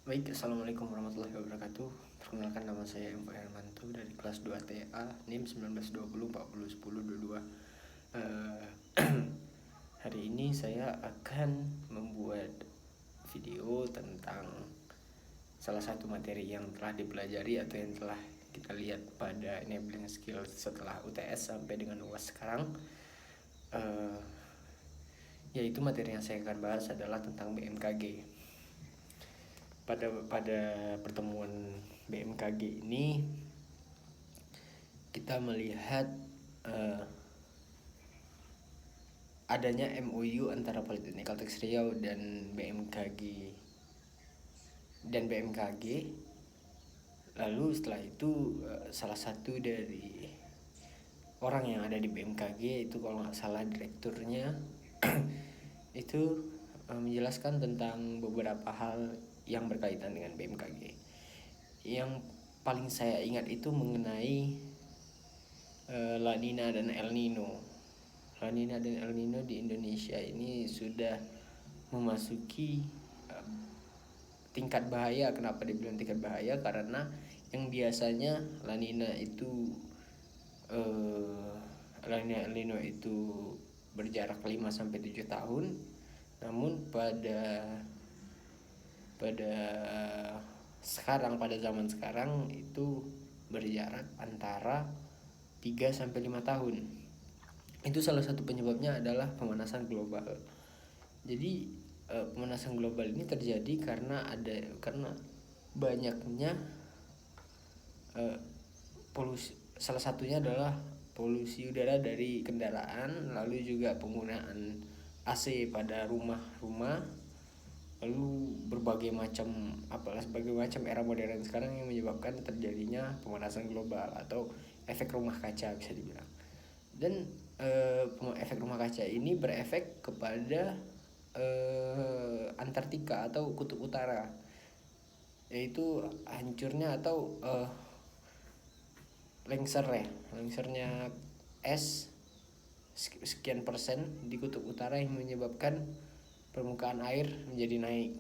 Baik, Assalamualaikum warahmatullahi wabarakatuh. Perkenalkan, nama saya Empo Hermanto dari kelas 2 TA NIM 1920401022. Eh, Hari ini saya akan membuat video tentang salah satu materi yang telah dipelajari atau yang telah kita lihat pada enabling skill setelah UTS sampai dengan UAS sekarang. Eh, Yaitu materi yang saya akan bahas adalah tentang BMKG. Pada pertemuan BMKG ini kita melihat adanya MOU antara Politeknik Kalteks Riau dan BMKG. Lalu setelah itu salah satu dari orang yang ada di BMKG itu, kalau nggak salah direkturnya, itu menjelaskan tentang beberapa hal yang berkaitan dengan BMKG. Yang paling saya ingat itu mengenai La Nina dan El Nino. La Nina dan El Nino di Indonesia ini sudah memasuki tingkat bahaya. Kenapa dibilang tingkat bahaya? Karena yang biasanya La Nina itu La Nina El Nino itu berjarak 5 sampai 7 tahun. Namun pada zaman sekarang itu berjarak antara 3 sampai 5 tahun. Itu salah satu penyebabnya adalah pemanasan global. Jadi pemanasan global ini terjadi karena banyaknya polusi. Salah satunya adalah polusi udara dari kendaraan, lalu juga penggunaan AC pada rumah-rumah, lalu berbagai macam era modern sekarang yang menyebabkan terjadinya pemanasan global atau efek rumah kaca bisa dibilang. Dan efek rumah kaca ini berefek kepada Antartika atau kutub utara, yaitu hancurnya atau lengsernya es sekian persen di kutub utara yang menyebabkan permukaan air menjadi naik.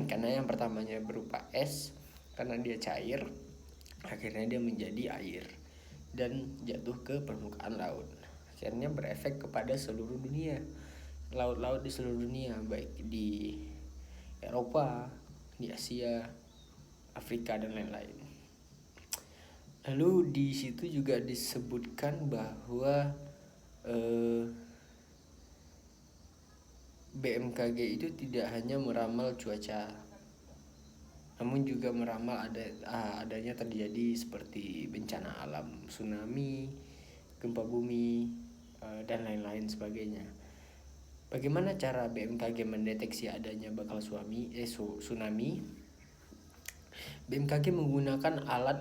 Karena yang pertamanya berupa es, karena dia cair, akhirnya dia menjadi air dan jatuh ke permukaan laut. Akhirnya berefek kepada seluruh dunia, laut-laut di seluruh dunia, baik di Eropa, di Asia, Afrika, dan lain-lain. Lalu di situ juga disebutkan bahwa BMKG itu tidak hanya meramal cuaca, namun juga meramal adanya terjadi seperti bencana alam, tsunami, gempa bumi, dan lain-lain sebagainya. Bagaimana cara BMKG mendeteksi adanya tsunami? BMKG menggunakan alat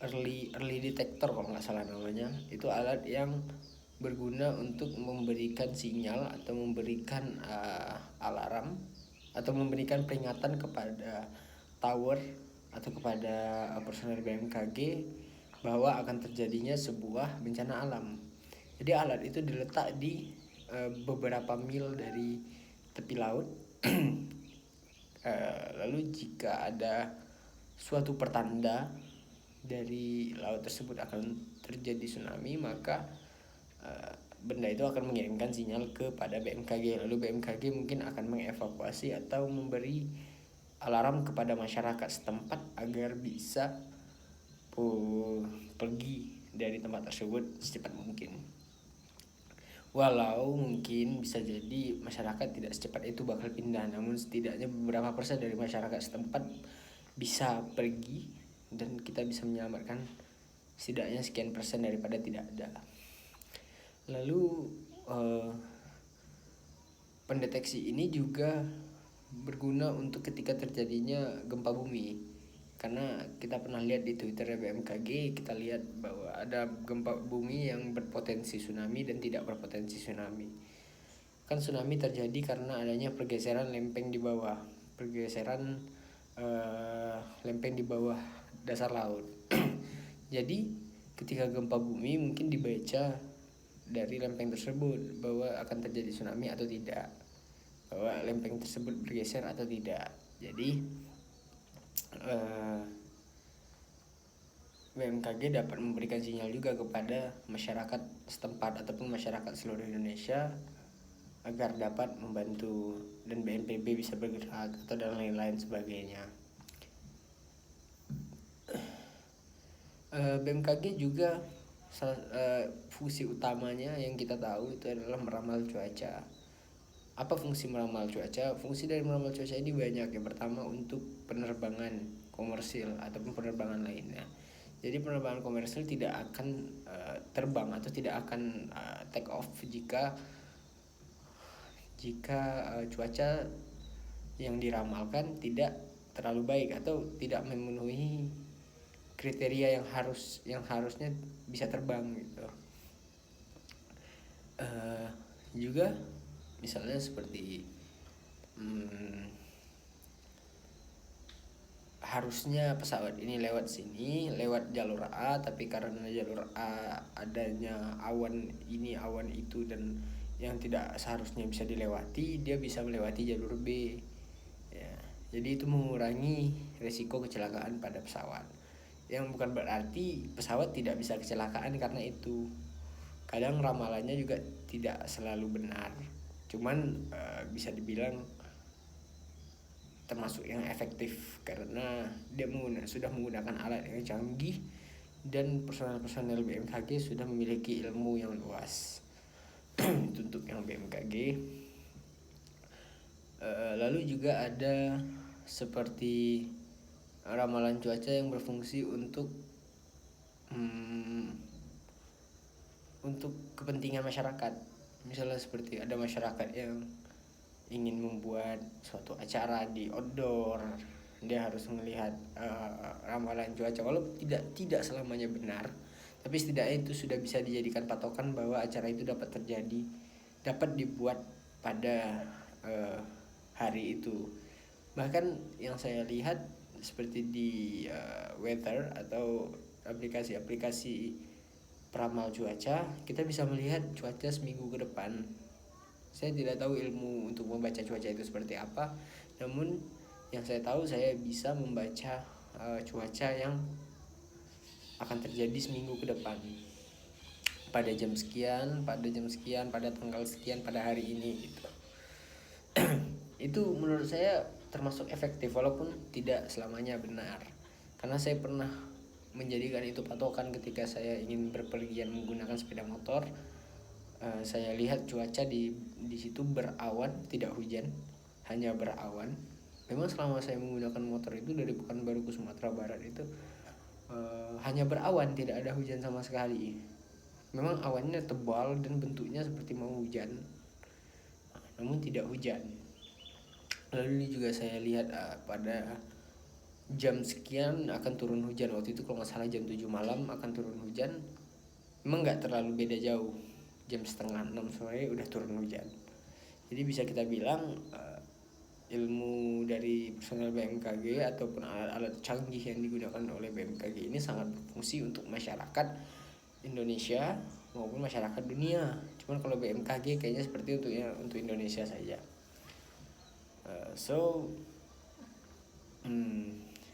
early detector, kalau nggak salah namanya. Itu alat yang berguna untuk memberikan sinyal atau memberikan alarm atau memberikan peringatan kepada tower atau kepada personel BMKG bahwa akan terjadinya sebuah bencana alam. Jadi alat itu diletak di beberapa mil dari tepi laut. Lalu jika ada suatu pertanda dari laut tersebut akan terjadi tsunami, maka benda itu akan mengirimkan sinyal kepada BMKG. Lalu BMKG mungkin akan mengevakuasi atau memberi alarm kepada masyarakat setempat agar bisa pergi dari tempat tersebut secepat mungkin. Walau mungkin bisa jadi masyarakat tidak secepat itu bakal pindah, namun setidaknya beberapa persen dari masyarakat setempat bisa pergi dan kita bisa menyelamatkan setidaknya sekian persen daripada tidak ada. Lalu pendeteksi ini juga berguna untuk ketika terjadinya gempa bumi. Karena kita pernah lihat di Twitter BMKG, kita lihat bahwa ada gempa bumi yang berpotensi tsunami dan tidak berpotensi tsunami. Kan tsunami terjadi karena adanya pergeseran lempeng di bawah, lempeng di bawah dasar laut. Jadi ketika gempa bumi mungkin dibaca dari lempeng tersebut bahwa akan terjadi tsunami atau tidak. bahwa lempeng tersebut bergeser atau tidak. Jadi BMKG dapat memberikan sinyal juga kepada masyarakat setempat ataupun masyarakat seluruh Indonesia agar dapat membantu, dan BNPB bisa bergerak atau dan lain-lain sebagainya. BMKG juga fungsi utamanya yang kita tahu itu adalah meramal cuaca. Apa fungsi meramal cuaca? Fungsi dari meramal cuaca ini banyak. Yang pertama untuk penerbangan komersil ataupun penerbangan lainnya. Jadi penerbangan komersil tidak akan terbang atau tidak akan take off jika cuaca yang diramalkan tidak terlalu baik atau tidak memenuhi kriteria yang harusnya bisa terbang gitu. Juga misalnya seperti harusnya pesawat ini lewat sini, lewat jalur A, tapi karena jalur A adanya awan ini awan itu dan yang tidak seharusnya bisa dilewati, dia bisa melewati jalur B ya. Jadi itu mengurangi risiko kecelakaan pada pesawat, yang bukan berarti pesawat tidak bisa kecelakaan karena itu. Kadang ramalannya juga tidak selalu benar, cuman bisa dibilang termasuk yang efektif karena dia sudah menggunakan alat yang canggih dan personel BMKG sudah memiliki ilmu yang luas. Itu untuk yang BMKG. Lalu juga ada seperti ramalan cuaca yang berfungsi untuk kepentingan masyarakat. Misalnya seperti ada masyarakat yang ingin membuat suatu acara di outdoor, dia harus melihat ramalan cuaca, walaupun tidak selamanya benar, tapi setidaknya itu sudah bisa dijadikan patokan bahwa acara itu dapat dibuat pada hari itu. Bahkan yang saya lihat seperti di weather atau aplikasi peramal cuaca, kita bisa melihat cuaca seminggu ke depan. Saya tidak tahu ilmu untuk membaca cuaca itu seperti apa, namun yang saya tahu saya bisa membaca cuaca yang akan terjadi seminggu ke depan, pada jam sekian, pada tanggal sekian, pada hari ini gitu. Itu menurut saya termasuk efektif walaupun tidak selamanya benar, karena saya pernah menjadikan itu patokan ketika saya ingin berpergian menggunakan sepeda motor. Saya lihat cuaca di situ berawan, tidak hujan, hanya berawan. Memang selama saya menggunakan motor itu dari Pekanbaru ke Sumatera Barat itu hanya berawan, tidak ada hujan sama sekali. Memang awannya tebal dan bentuknya seperti mau hujan, namun tidak hujan. Lalu ini juga saya lihat pada jam sekian akan turun hujan. Waktu itu kalau nggak salah jam 7 malam akan turun hujan. Memang nggak terlalu beda jauh, jam setengah 6 sore udah turun hujan. Jadi bisa kita bilang ilmu dari personel BMKG ataupun alat-alat canggih yang digunakan oleh BMKG ini sangat berfungsi untuk masyarakat Indonesia maupun masyarakat dunia. Cuman kalau BMKG kayaknya seperti untuk Indonesia saja.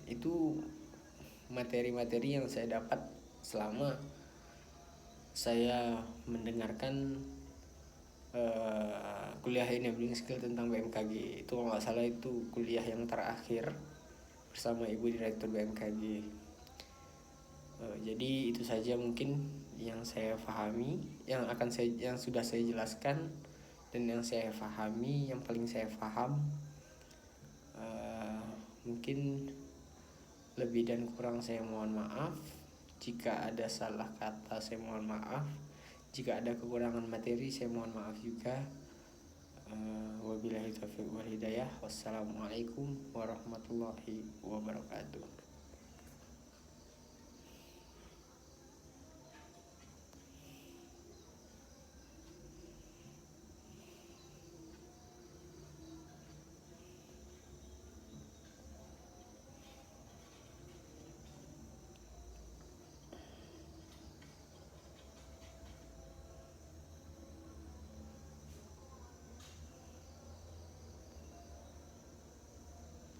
Itu materi-materi yang saya dapat selama saya mendengarkan kuliah enabling skill tentang BMKG. Itu kalau nggak salah itu kuliah yang terakhir bersama Ibu Direktur BMKG. Jadi itu saja mungkin yang saya pahami, yang sudah saya jelaskan dan yang saya pahami, yang paling saya paham. Mungkin lebih dan kurang saya mohon maaf. Jika ada salah kata saya mohon maaf. Jika ada kekurangan materi saya mohon maaf juga. Wabillahi taufiq wal hidayah. Wassalamualaikum warahmatullahi wabarakatuh.